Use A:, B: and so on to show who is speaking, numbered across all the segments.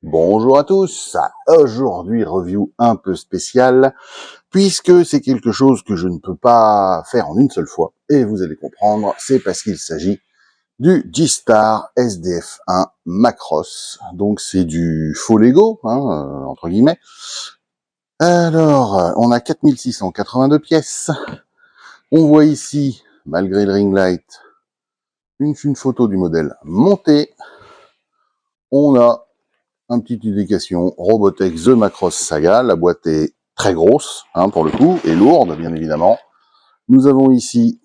A: Bonjour à tous, aujourd'hui review un peu spéciale, puisque c'est quelque chose que je ne peux pas faire en une seule fois, et vous allez comprendre, c'est parce qu'il s'agit du G-Star SDF1 Macross, donc c'est du faux Lego, entre guillemets. Alors, on a 4682 pièces, on voit ici, malgré le ring light, une photo du modèle monté, on a une petite indication, Robotech The Macross Saga, la boîte est très grosse, pour le coup, et lourde, bien évidemment. Nous avons ici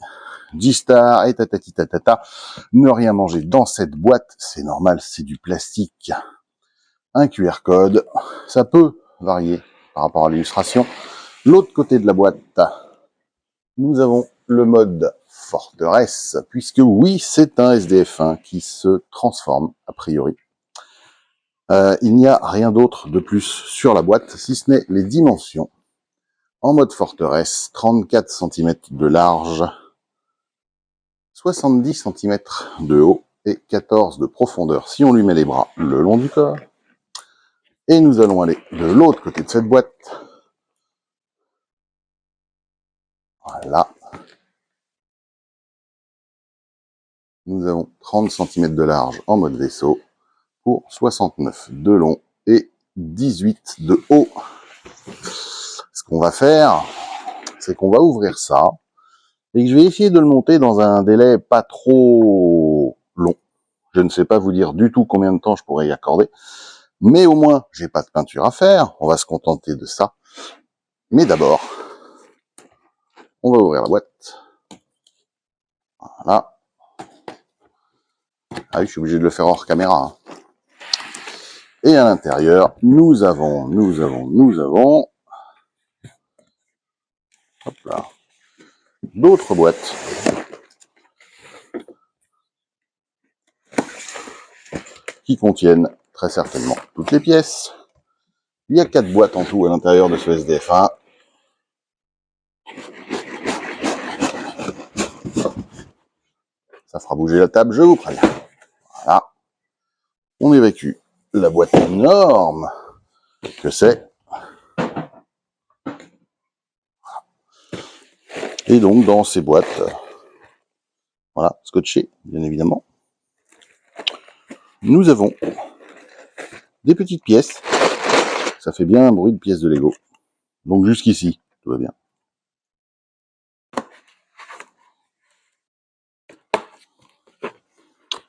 A: G-Star et tatati tatata. Ne rien manger dans cette boîte, c'est normal, c'est du plastique. Un QR code, ça peut varier par rapport à l'illustration. L'autre côté de la boîte, nous avons le mode forteresse, puisque oui, c'est un SDF1 qui se transforme, a priori. Il n'y a rien d'autre de plus sur la boîte, si ce n'est les dimensions. En mode forteresse, 34 cm de large, 70 cm de haut et 14 de profondeur si on lui met les bras le long du corps. Et nous allons aller de l'autre côté de cette boîte. Voilà. Nous avons 30 cm de large en mode vaisseau pour 69 de long et 18 de haut. Ce qu'on va faire, c'est qu'on va ouvrir ça et que je vais essayer de le monter dans un délai pas trop long. Je ne sais pas vous dire du tout combien de temps je pourrais y accorder, mais au moins, j'ai pas de peinture à faire, on va se contenter de ça. Mais d'abord, on va ouvrir la boîte. Voilà. Ah oui, je suis obligé de le faire hors caméra. Et à l'intérieur, nous avons hop là, d'autres boîtes qui contiennent très certainement toutes les pièces. Il y a 4 boîtes en tout à l'intérieur de ce SDF1. Ça fera bouger la table, je vous préviens. Voilà. On évacue la boîte énorme que c'est. Et donc, dans ces boîtes, voilà, scotchées, bien évidemment, nous avons des petites pièces. Ça fait bien un bruit de pièces de Lego. Donc jusqu'ici, tout va bien.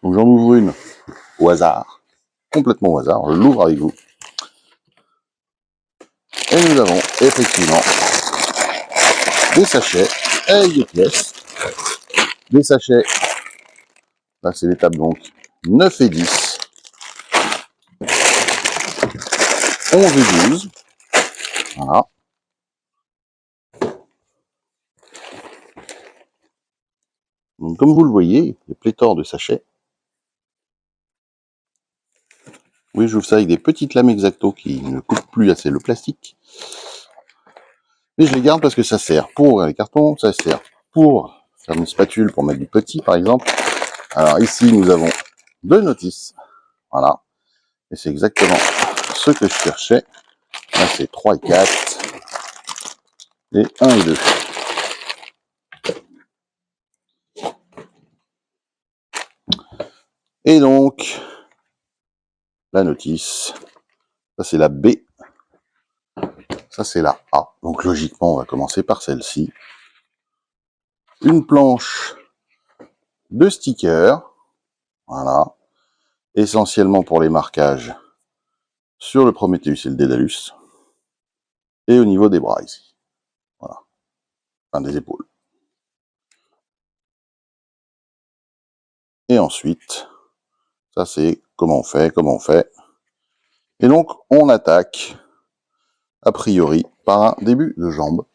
A: Donc j'en ouvre une au hasard, complètement au hasard, je l'ouvre avec vous. Et nous avons effectivement des sachets avec des pièces. Des sachets, là c'est l'étape donc 9 et 10, 11 et 12. Voilà. Donc comme vous le voyez, il y a pléthore de sachets. Oui, j'ouvre ça avec des petites lames X-Acto qui ne coupent plus assez le plastique. Mais je les garde parce que ça sert pour ouvrir les cartons, ça sert pour faire une spatule pour mettre du petit par exemple. Alors ici nous avons 2 notices, voilà, et c'est exactement ce que je cherchais. Là c'est 3 et 4, et 1 et 2. Et donc, la notice, ça c'est la B, ça c'est la A. Donc logiquement on va commencer par celle-ci. Une planche de stickers, voilà, essentiellement pour les marquages sur le Prometheus et le Daedalus, et au niveau des bras ici, voilà, enfin des épaules. Et ensuite, ça c'est comment on fait. Et donc on attaque, a priori, par un début de jambe.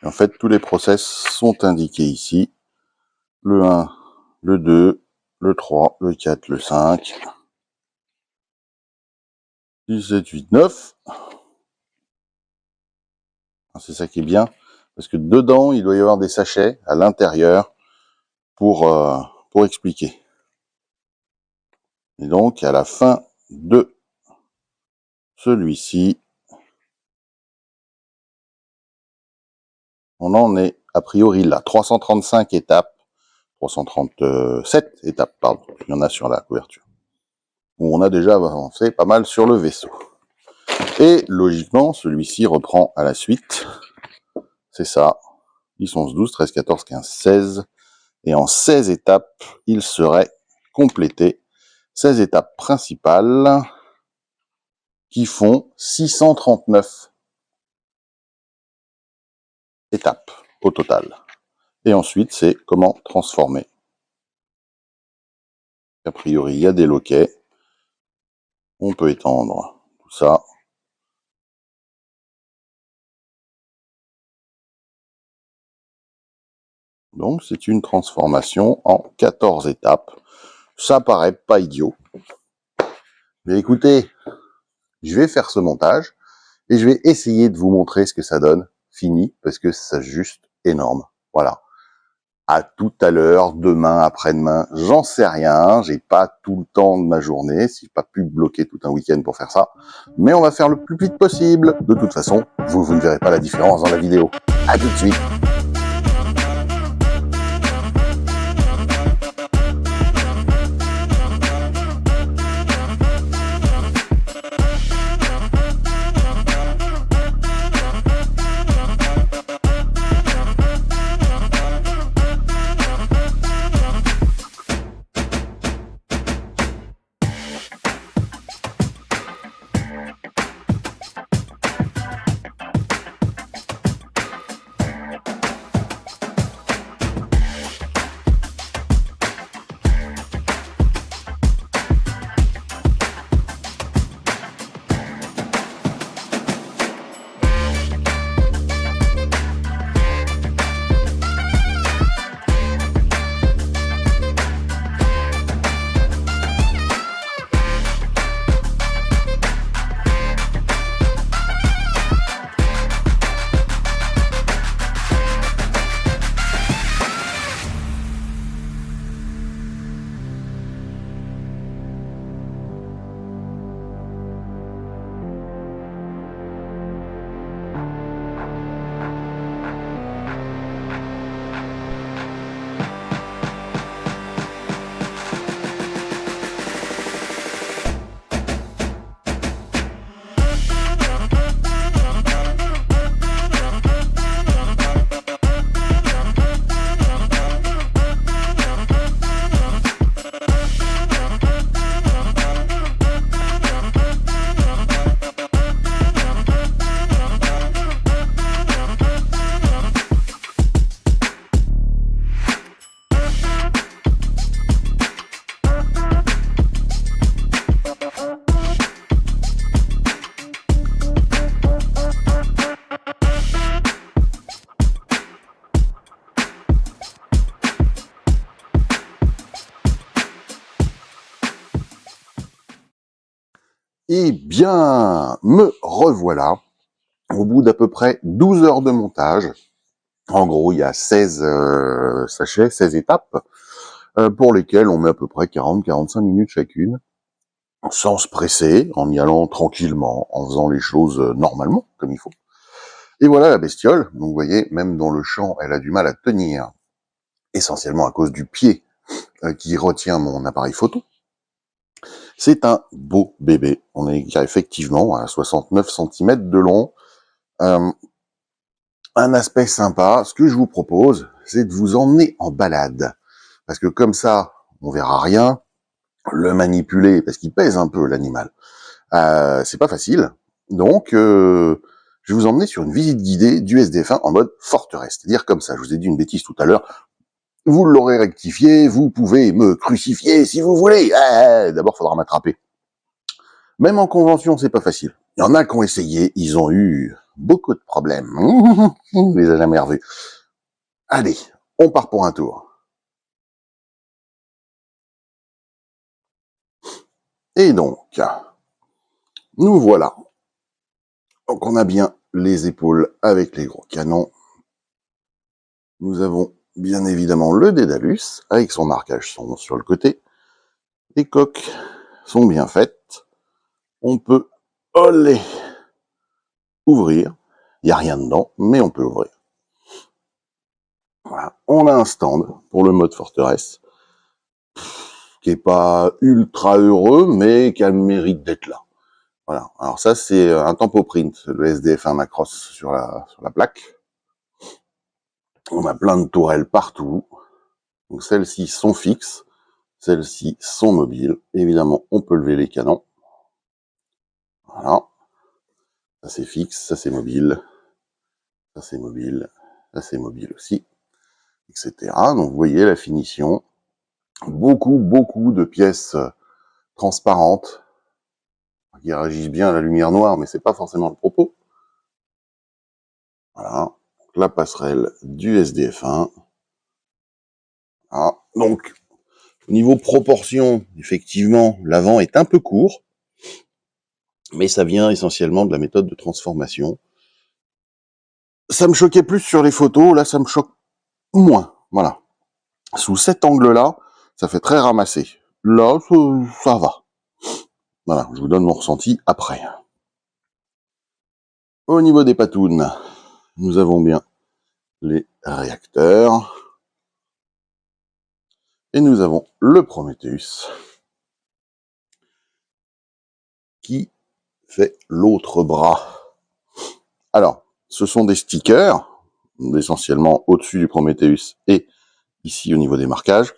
A: Et en fait, tous les process sont indiqués ici. Le 1, le 2, le 3, le 4, le 5, 6, 7, 8, 9. C'est ça qui est bien, parce que dedans, il doit y avoir des sachets à l'intérieur pour expliquer. Et donc, à la fin de celui-ci, on en est a priori là. 335 étapes, 337 étapes, pardon. Il y en a sur la couverture. Où on a déjà avancé pas mal sur le vaisseau. Et logiquement, celui-ci reprend à la suite. C'est ça. 10, 11, 12, 13, 14, 15, 16. Et en 16 étapes, il serait complété. 16 étapes principales qui font 639 étapes au total. Et ensuite, c'est comment transformer. A priori, il y a des loquets. On peut étendre tout ça. Donc, c'est une transformation en 14 étapes. Ça paraît pas idiot. Mais écoutez, je vais faire ce montage et je vais essayer de vous montrer ce que ça donne fini parce que c'est juste énorme. Voilà. À tout à l'heure, demain, après-demain, j'en sais rien. J'ai pas tout le temps de ma journée. Si j'ai pas pu bloquer tout un week-end pour faire ça. Mais on va faire le plus vite possible. De toute façon, vous ne verrez pas la différence dans la vidéo. À tout de suite. Eh bien, me revoilà au bout d'à peu près 12 heures de montage. En gros, il y a 16 sachets, 16 étapes, pour lesquelles on met à peu près 40-45 minutes chacune, sans se presser, en y allant tranquillement, en faisant les choses normalement, comme il faut. Et voilà la bestiole. Donc vous voyez, même dans le champ, elle a du mal à tenir, essentiellement à cause du pied qui retient mon appareil photo. C'est un beau bébé. On est effectivement à 69 cm de long. Un aspect sympa. Ce que je vous propose, c'est de vous emmener en balade. Parce que comme ça, on verra rien. Le manipuler, parce qu'il pèse un peu l'animal, c'est pas facile. Donc, je vais vous emmener sur une visite guidée du SDF1 en mode forteresse. C'est-à-dire comme ça, je vous ai dit une bêtise tout à l'heure. Vous l'aurez rectifié, vous pouvez me crucifier si vous voulez. D'abord, faudra m'attraper. Même en convention, c'est pas facile. Il y en a qui ont essayé, ils ont eu beaucoup de problèmes. On les a jamais revus. Allez, on part pour un tour. Et donc, nous voilà. Donc on a bien les épaules avec les gros canons. Nous avons bien évidemment le Dédalus avec son marquage sombre sur le côté. Les coques sont bien faites. On peut les ouvrir. Il n'y a rien dedans, mais on peut ouvrir. Voilà. On a un stand pour le mode forteresse, qui est pas ultra heureux, mais qui a le mérite d'être là. Voilà. Alors ça, c'est un tempo print, le SDF1 Macross sur la plaque. On a plein de tourelles partout. Donc celles-ci sont fixes, celles-ci sont mobiles. Évidemment, on peut lever les canons. Voilà. Ça c'est fixe, ça c'est mobile, ça c'est mobile, ça c'est mobile aussi, etc. Donc vous voyez la finition. Beaucoup de pièces transparentes qui réagissent bien à la lumière noire, mais c'est pas forcément le propos. Voilà. La passerelle du SDF1. Voilà. Donc, au niveau proportion, effectivement, l'avant est un peu court, mais ça vient essentiellement de la méthode de transformation. Ça me choquait plus sur les photos, là ça me choque moins. Voilà. Sous cet angle-là, ça fait très ramassé. Là, ça va. Voilà, je vous donne mon ressenti après. Au niveau des patounes, nous avons bien les réacteurs. Et nous avons le Prometheus qui fait l'autre bras. Alors, ce sont des stickers, essentiellement au-dessus du Prometheus et ici au niveau des marquages,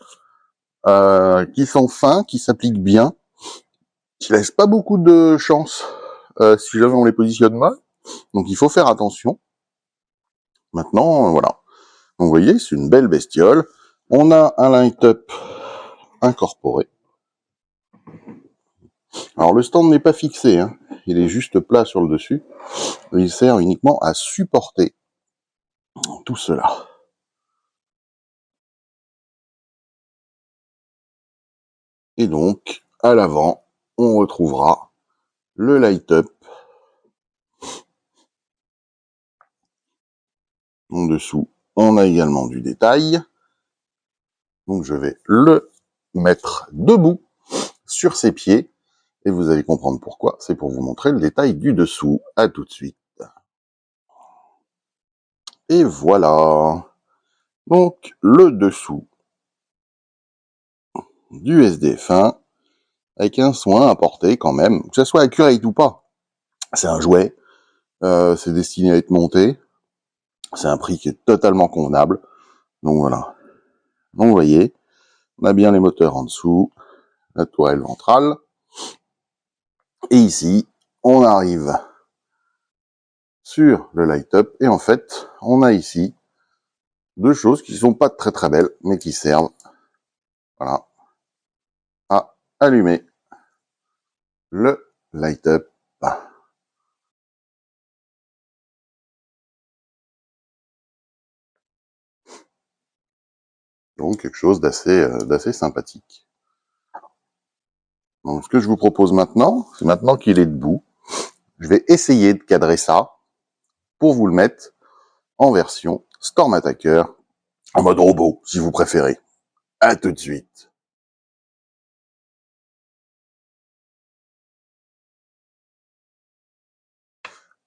A: qui sont fins, qui s'appliquent bien, qui laissent pas beaucoup de chance si jamais on les positionne mal. Donc il faut faire attention. Maintenant, voilà. Donc vous voyez, c'est une belle bestiole. On a un light-up incorporé. Alors le stand n'est pas fixé, hein. Il est juste plat sur le dessus. Il sert uniquement à supporter tout cela. Et donc, à l'avant, on retrouvera le light-up. En dessous, on a également du détail. Donc je vais le mettre debout sur ses pieds. Et vous allez comprendre pourquoi. C'est pour vous montrer le détail du dessous. À tout de suite. Et voilà. Donc, le dessous du SDF1, avec un soin apporté quand même, que ce soit accurate ou pas. C'est un jouet, c'est destiné à être monté, c'est un prix qui est totalement convenable. Donc voilà. Donc vous voyez, on a bien les moteurs en dessous, la tourelle ventrale. Et ici, on arrive sur le light-up, et en fait, on a ici deux choses qui sont pas très belles, mais qui servent, voilà, à allumer le light-up. Donc quelque chose d'assez sympathique. Donc ce que je vous propose maintenant, c'est maintenant qu'il est debout, je vais essayer de cadrer ça pour vous le mettre en version Storm Attacker, en mode robot, si vous préférez. À tout de suite.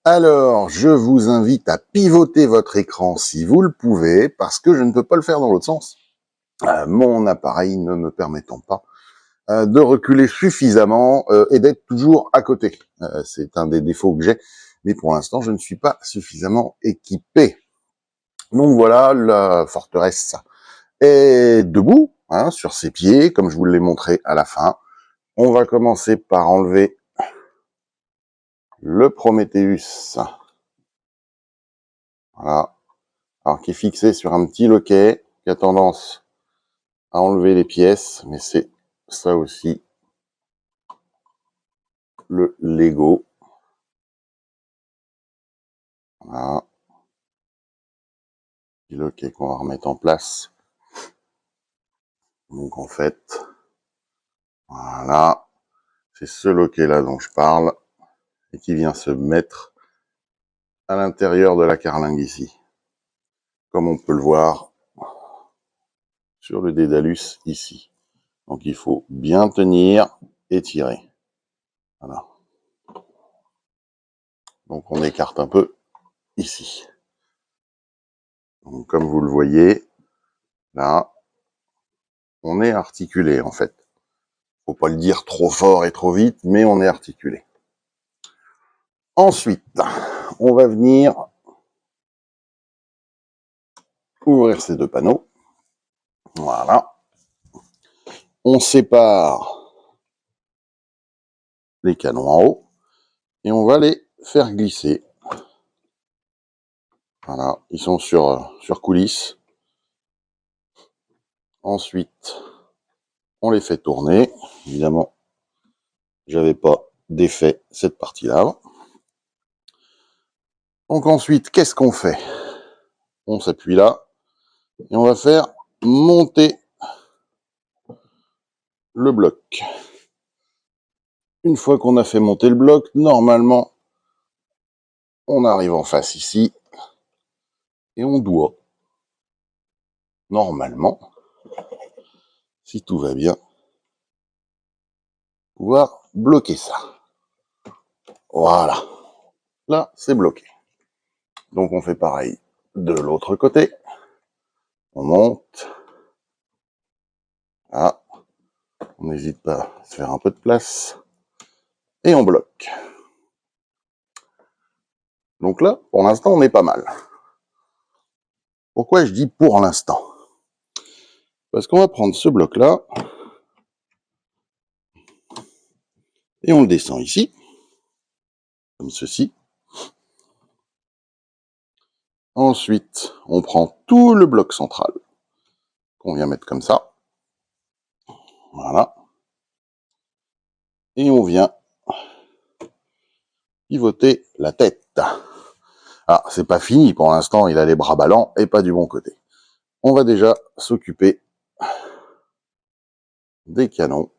A: Alors, je vous invite à pivoter votre écran si vous le pouvez, parce que je ne peux pas le faire dans l'autre sens. Mon appareil ne me permettant pas de reculer suffisamment et d'être toujours à côté. C'est un des défauts que j'ai, mais pour l'instant, je ne suis pas suffisamment équipé. Donc voilà, la forteresse est debout, hein, sur ses pieds, comme je vous l'ai montré à la fin. On va commencer par enlever le Prometheus. Voilà. Alors, qui est fixé sur un petit loquet, qui a tendance à enlever les pièces, mais c'est ça aussi le Lego. Voilà. Petit loquet qu'on va remettre en place. Donc en fait, voilà, c'est ce loquet là dont je parle et qui vient se mettre à l'intérieur de la carlingue ici, comme on peut le voir sur le Dédalus ici. Donc il faut bien tenir étirer. Voilà. Donc on écarte un peu ici. Donc, comme vous le voyez, là, on est articulé en fait. Faut pas le dire trop fort et trop vite, mais on est articulé. Ensuite, on va venir ouvrir ces deux panneaux. Voilà. On sépare les canons en haut et on va les faire glisser. Voilà, ils sont sur coulisse. Ensuite, on les fait tourner. Évidemment, j'avais pas d'effet cette partie-là. Donc ensuite, qu'est-ce qu'on fait? On s'appuie là et on va faire monter le bloc. Une fois qu'on a fait monter le bloc, normalement, on arrive en face ici et on doit, normalement, si tout va bien, pouvoir bloquer ça. Voilà. Là, c'est bloqué. Donc, on fait pareil de l'autre côté. On monte. Ah, on n'hésite pas à se faire un peu de place. Et on bloque. Donc là, pour l'instant, on est pas mal. Pourquoi je dis pour l'instant? Parce qu'on va prendre ce bloc-là et on le descend ici, comme ceci. Ensuite, on prend tout le bloc central qu'on vient mettre comme ça. Voilà. Et on vient pivoter la tête. Ah, c'est pas fini pour l'instant, il a les bras ballants et pas du bon côté. On va déjà s'occuper des canons.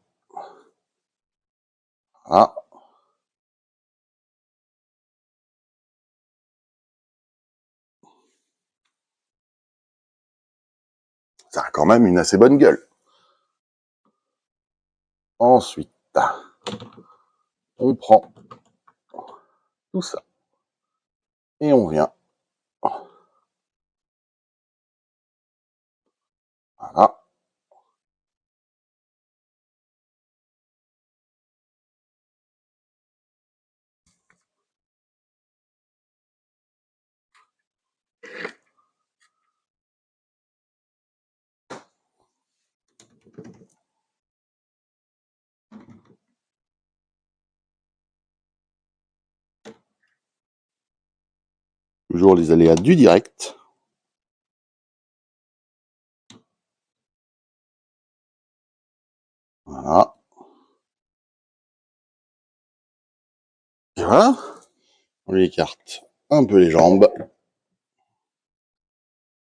A: Ah. Ça a quand même une assez bonne gueule. Ensuite, on prend tout ça et on vient. Voilà. Toujours les aléas du direct. Voilà. Et voilà. On lui écarte un peu les jambes.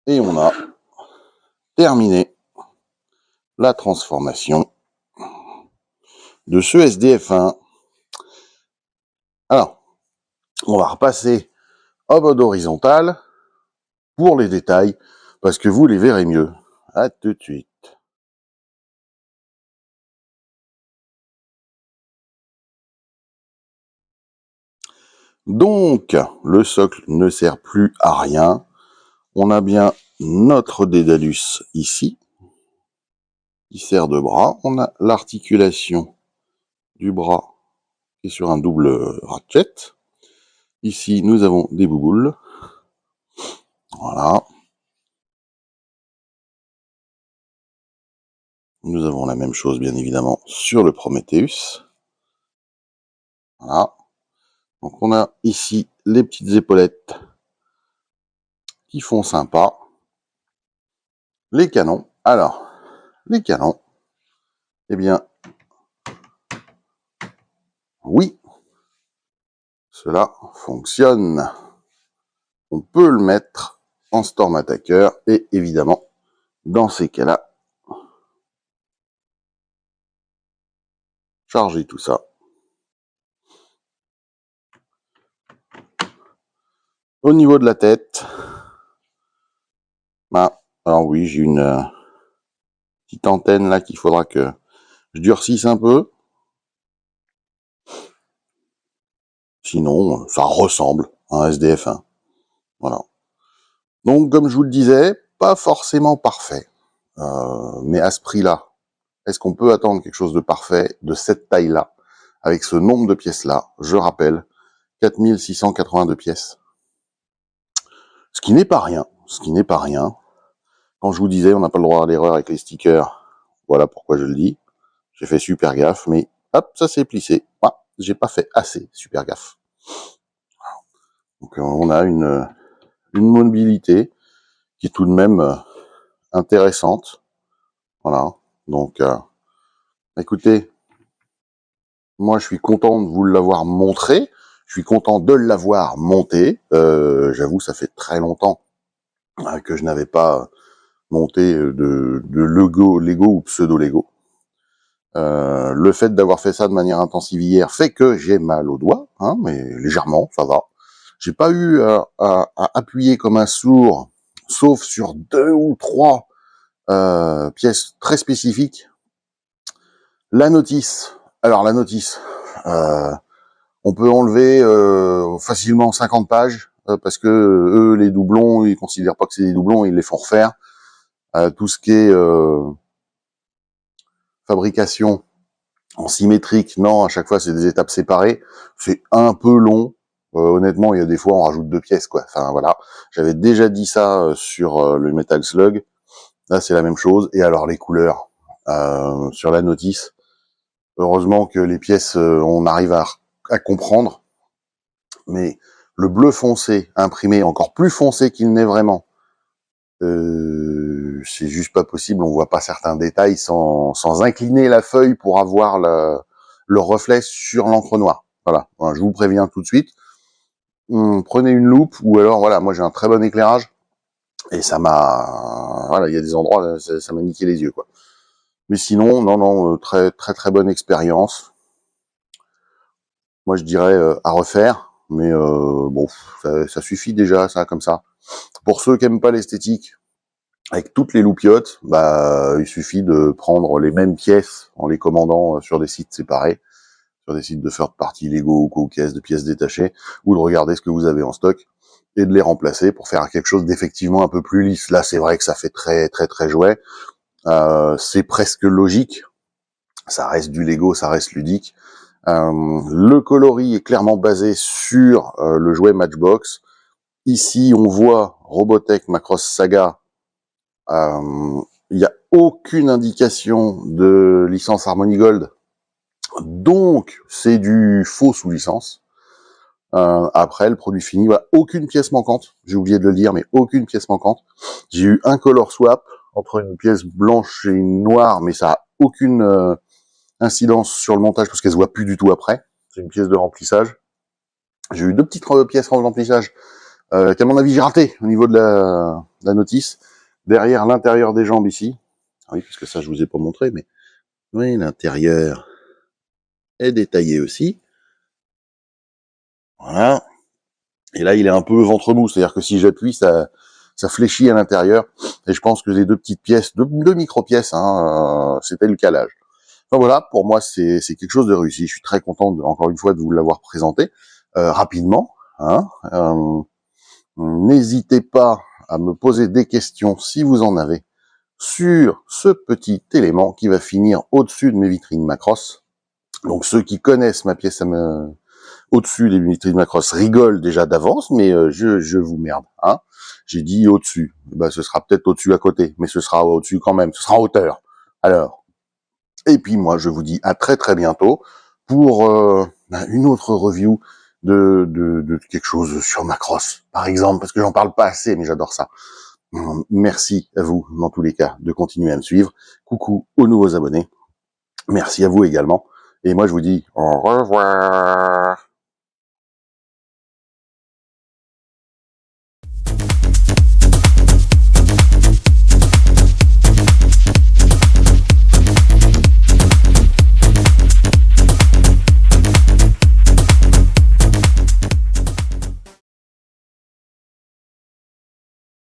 A: Et on a terminé la transformation de ce SDF1. Alors, on va repasser en mode horizontal pour les détails, parce que vous les verrez mieux. À tout de suite. Donc, le socle ne sert plus à rien. On a bien notre Dédalus ici, qui sert de bras. On a l'articulation du bras qui est sur un double ratchet. Ici, nous avons des bouboules. Voilà. Nous avons la même chose, bien évidemment, sur le Prometheus. Voilà. Donc, on a ici les petites épaulettes qui font sympa. Les canons. Alors, les canons, eh bien, oui, cela fonctionne. On peut le mettre en Storm Attacker et évidemment, dans ces cas-là, charger tout ça. Au niveau de la tête, bah, alors oui, j'ai une petite antenne là qu'il faudra que je durcisse un peu. sinon, ça ressemble à un SDF1. Voilà. Donc, comme je vous le disais, pas forcément parfait. Mais à ce prix-là, est-ce qu'on peut attendre quelque chose de parfait de cette taille-là, avec ce nombre de pièces-là? Je rappelle, 4682 pièces. Ce qui n'est pas rien. Ce qui n'est pas rien. Quand je vous disais, on n'a pas le droit à l'erreur avec les stickers. Voilà pourquoi je le dis. J'ai fait super gaffe, mais hop, ça s'est plissé. Ah, j'ai pas fait assez super gaffe. Donc on a une mobilité qui est tout de même intéressante. Voilà. Donc, écoutez, moi je suis content de vous l'avoir montré. Je suis content de l'avoir monté. J'avoue, ça fait très longtemps que je n'avais pas monté de Lego ou pseudo Lego. Le fait d'avoir fait ça de manière intensive hier fait que j'ai mal aux doigts, hein, mais légèrement, ça va. J'ai pas eu à appuyer comme un sourd, sauf sur 2 ou 3 pièces très spécifiques. La notice. Alors la notice, on peut enlever facilement 50 pages parce que eux, les doublons, ils considèrent pas que c'est des doublons, ils les font refaire. Tout ce qui est fabrication en symétrique, non, à chaque fois c'est des étapes séparées. C'est un peu long. Honnêtement, il y a des fois on rajoute 2 pièces, quoi. Enfin voilà, j'avais déjà dit ça sur le Metal Slug. Là, c'est la même chose. Et alors les couleurs sur la notice. Heureusement que les pièces, on arrive à comprendre. Mais le bleu foncé imprimé encore plus foncé qu'il n'est vraiment, c'est juste pas possible. On voit pas certains détails sans incliner la feuille pour avoir le reflet sur l'encre noire. Voilà, je vous préviens tout de suite. Prenez une loupe ou alors voilà, moi j'ai un très bon éclairage et ça m'a, voilà, il y a des endroits ça m'a niqué les yeux, quoi. Mais sinon, non, très très très bonne expérience. Moi je dirais à refaire, mais bon, ça suffit déjà, ça comme ça. Pour ceux qui aiment pas l'esthétique, avec toutes les loupiottes, bah il suffit de prendre les mêmes pièces en les commandant sur des sites séparés, sur des sites de third party Lego ou caisses de pièces détachées, ou de regarder ce que vous avez en stock et de les remplacer pour faire quelque chose d'effectivement un peu plus lisse. Là, c'est vrai que ça fait très très très jouet. C'est presque logique. Ça reste du Lego, ça reste ludique. Le coloris est clairement basé sur le jouet Matchbox. Ici, on voit Robotech Macross Saga. Il n'y a aucune indication de licence Harmony Gold. Donc, c'est du faux sous licence. Après, le produit fini, voilà, aucune pièce manquante. J'ai oublié de le dire, mais aucune pièce manquante. J'ai eu un color swap entre une pièce blanche et une noire, mais ça a aucune incidence sur le montage parce qu'elle se voit plus du tout après. C'est une pièce de remplissage. J'ai eu 2 petites pièces de remplissage qu'à mon avis j'ai raté au niveau de la notice. Derrière l'intérieur des jambes ici. Ah oui, puisque ça je vous ai pas montré, mais oui, l'intérieur est détaillé aussi. Voilà. Et là, il est un peu ventre mou, c'est-à-dire que si j'appuie, ça fléchit à l'intérieur. Et je pense que les 2 petites pièces, 2 micro-pièces, hein, c'était le calage. Enfin voilà, pour moi, c'est quelque chose de réussi. Je suis très content, encore une fois, de vous l'avoir présenté rapidement. Hein. N'hésitez pas à me poser des questions, si vous en avez, sur ce petit élément qui va finir au-dessus de mes vitrines Macross. Donc ceux qui connaissent ma pièce au-dessus des vitrines Macross rigolent déjà d'avance, mais je vous merde. Hein. J'ai dit au-dessus. Bah, ce sera peut-être au-dessus à côté, mais ce sera au-dessus quand même. Ce sera en hauteur. Alors, et puis moi, je vous dis à très très bientôt pour une autre review de quelque chose sur Macross, par exemple, parce que j'en parle pas assez, mais j'adore ça. Merci à vous, dans tous les cas, de continuer à me suivre. Coucou aux nouveaux abonnés. Merci à vous également. Et moi, je vous dis au revoir.